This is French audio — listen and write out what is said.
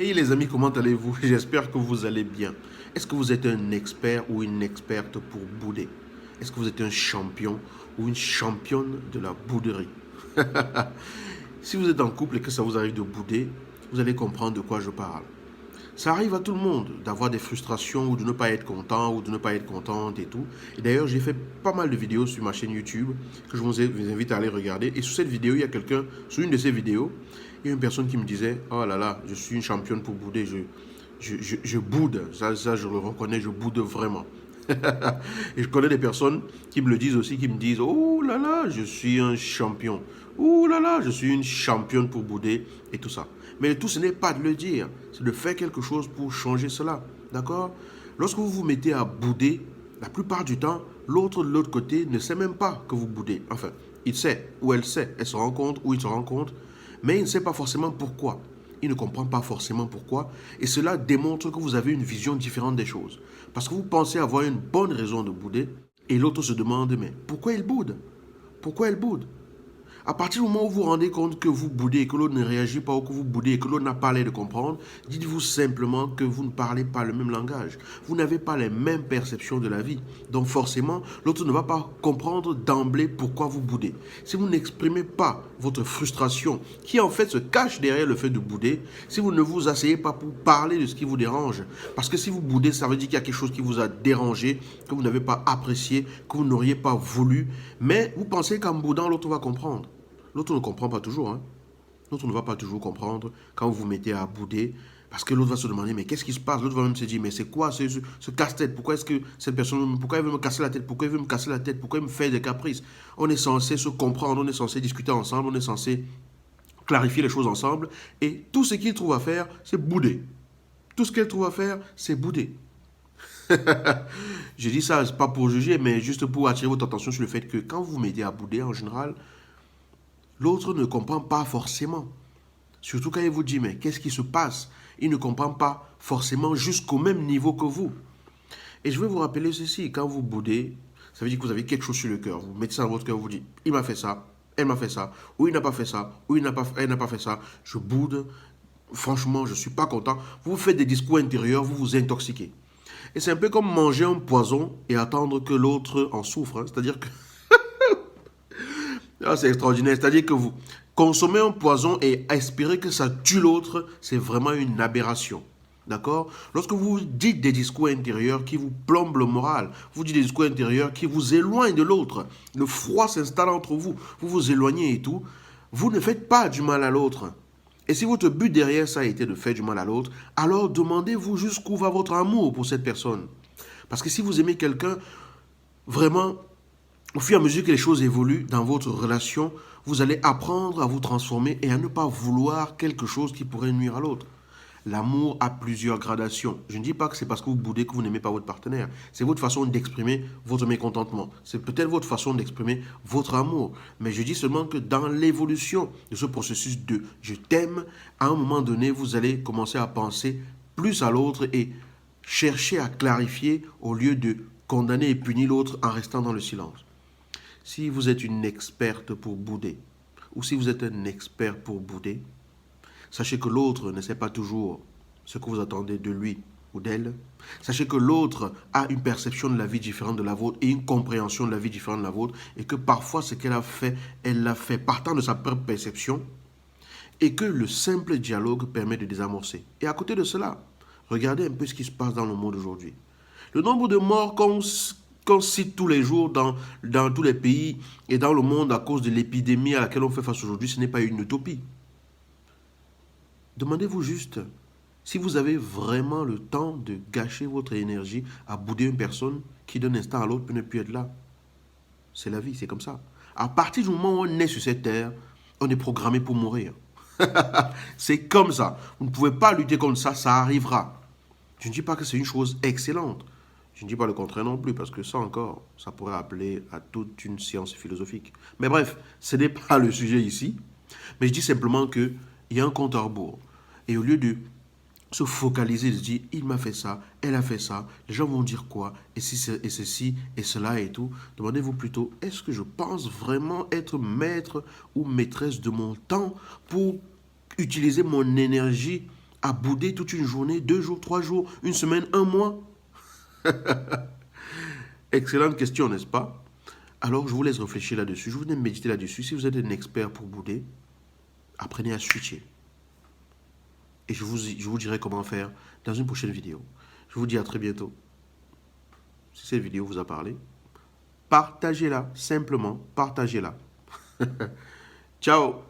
Hey les amis, comment allez-vous? J'espère que vous allez bien. Est-ce que vous êtes un expert ou une experte pour bouder? Est-ce que vous êtes un champion ou une championne de la bouderie? Si vous êtes en couple et que ça vous arrive de bouder, vous allez comprendre de quoi je parle. Ça arrive à tout le monde d'avoir des frustrations ou de ne pas être content ou de ne pas être contente et tout. Et d'ailleurs, j'ai fait pas mal de vidéos sur ma chaîne YouTube que vous invite à aller regarder. Et sur cette vidéo, il y a quelqu'un, sur une de ces vidéos, il y a une personne qui me disait: oh là là, je suis une championne pour bouder, je boude. Ça, je le reconnais, je boude vraiment. Et je connais des personnes qui me le disent aussi, qui me disent: oh là là, je suis un champion. Oh là là, je suis une championne pour bouder et tout ça. Mais le tout, ce n'est pas de le dire, c'est de faire quelque chose pour changer cela. D'accord? Lorsque vous vous mettez à bouder, la plupart du temps, l'autre de l'autre côté ne sait même pas que vous boudez. Enfin, il sait ou elle sait, elle se rend compte ou il se rend compte, mais il ne sait pas forcément pourquoi. Il ne comprend pas forcément pourquoi. Et cela démontre que vous avez une vision différente des choses. Parce que vous pensez avoir une bonne raison de bouder et l'autre se demande: mais pourquoi il boude? Pourquoi elle boude? À partir du moment où vous vous rendez compte que vous boudez et que l'autre ne réagit pas ou que vous boudez et que l'autre n'a pas l'air de comprendre, dites-vous simplement que vous ne parlez pas le même langage. Vous n'avez pas les mêmes perceptions de la vie. Donc forcément, l'autre ne va pas comprendre d'emblée pourquoi vous boudez. Si vous n'exprimez pas votre frustration, qui en fait se cache derrière le fait de bouder, si vous ne vous asseyez pas pour parler de ce qui vous dérange, parce que si vous boudez, ça veut dire qu'il y a quelque chose qui vous a dérangé, que vous n'avez pas apprécié, que vous n'auriez pas voulu, mais vous pensez qu'en boudant, l'autre va comprendre. L'autre ne comprend pas toujours. Hein. L'autre ne va pas toujours comprendre quand vous vous mettez à bouder. Parce que l'autre va se demander: mais qu'est-ce qui se passe? L'autre va même se dire: mais c'est quoi ce casse-tête? Pourquoi est-ce que cette personne, pourquoi elle veut me casser la tête? Pourquoi elle veut me casser la tête? Pourquoi elle me fait des caprices? On est censé se comprendre, on est censé discuter ensemble, on est censé clarifier les choses ensemble. Et tout ce qu'il trouve à faire, c'est bouder. Tout ce qu'elle trouve à faire, c'est bouder. Je dis ça, pas pour juger, mais juste pour attirer votre attention sur le fait que quand vous vous mettez à bouder, en général, l'autre ne comprend pas forcément. Surtout quand il vous dit: mais qu'est-ce qui se passe? Il ne comprend pas forcément jusqu'au même niveau que vous. Et je vais vous rappeler ceci: quand vous boudez, ça veut dire que vous avez quelque chose sur le cœur. Vous mettez ça dans votre cœur, vous dites: il m'a fait ça, elle m'a fait ça, ou il n'a pas fait ça, ou elle n'a pas fait ça. Je boude, franchement, je ne suis pas content. Vous faites des discours intérieurs, vous vous intoxiquez. Et c'est un peu comme manger un poison et attendre que l'autre en souffre. Hein. C'est-à-dire que ah, c'est extraordinaire. C'est-à-dire que vous consommez un poison et espérez que ça tue l'autre, c'est vraiment une aberration. D'accord? Lorsque vous dites des discours intérieurs qui vous plombent le moral, vous dites des discours intérieurs qui vous éloignent de l'autre, le froid s'installe entre vous, vous vous éloignez et tout, vous ne faites pas du mal à l'autre. Et si votre but derrière ça a été de faire du mal à l'autre, alors demandez-vous jusqu'où va votre amour pour cette personne. Parce que si vous aimez quelqu'un, vraiment, au fur et à mesure que les choses évoluent dans votre relation, vous allez apprendre à vous transformer et à ne pas vouloir quelque chose qui pourrait nuire à l'autre. L'amour a plusieurs gradations. Je ne dis pas que c'est parce que vous boudez que vous n'aimez pas votre partenaire. C'est votre façon d'exprimer votre mécontentement. C'est peut-être votre façon d'exprimer votre amour. Mais je dis seulement que dans l'évolution de ce processus de je t'aime, à un moment donné, vous allez commencer à penser plus à l'autre et chercher à clarifier au lieu de condamner et punir l'autre en restant dans le silence. Si vous êtes une experte pour bouder, ou si vous êtes un expert pour bouder, sachez que l'autre ne sait pas toujours ce que vous attendez de lui ou d'elle. Sachez que l'autre a une perception de la vie différente de la vôtre et une compréhension de la vie différente de la vôtre, et que parfois ce qu'elle a fait, elle l'a fait partant de sa propre perception, et que le simple dialogue permet de désamorcer. Et à côté de cela, regardez un peu ce qui se passe dans le monde aujourd'hui. Le nombre de morts qu'on cite tous les jours dans tous les pays et dans le monde à cause de l'épidémie à laquelle on fait face aujourd'hui, ce n'est pas une utopie. Demandez-vous juste si vous avez vraiment le temps de gâcher votre énergie à bouder une personne qui d'un instant à l'autre peut ne plus être là. C'est la vie, c'est comme ça. À partir du moment où on est sur cette terre, on est programmé pour mourir. C'est comme ça. Vous ne pouvez pas lutter contre ça, ça arrivera. Je ne dis pas que c'est une chose excellente. Je ne dis pas le contraire non plus, parce que ça encore, ça pourrait appeler à toute une science philosophique. Mais bref, ce n'est pas le sujet ici. Mais je dis simplement qu'il y a un compte à rebours. Et au lieu de se focaliser, de se dire: il m'a fait ça, elle a fait ça, les gens vont dire quoi, et ceci, et cela et tout, demandez-vous plutôt: est-ce que je pense vraiment être maître ou maîtresse de mon temps pour utiliser mon énergie À bouder toute une journée, 2 jours, 3 jours, une semaine, un mois? Excellente question, n'est-ce pas? Alors, je vous laisse réfléchir là-dessus. Je vous laisse méditer là-dessus. Si vous êtes un expert pour bouder, apprenez à switcher. Et je vous dirai comment faire dans une prochaine vidéo. Je vous dis à très bientôt. Si cette vidéo vous a parlé, partagez-la. Simplement, partagez-la. Ciao!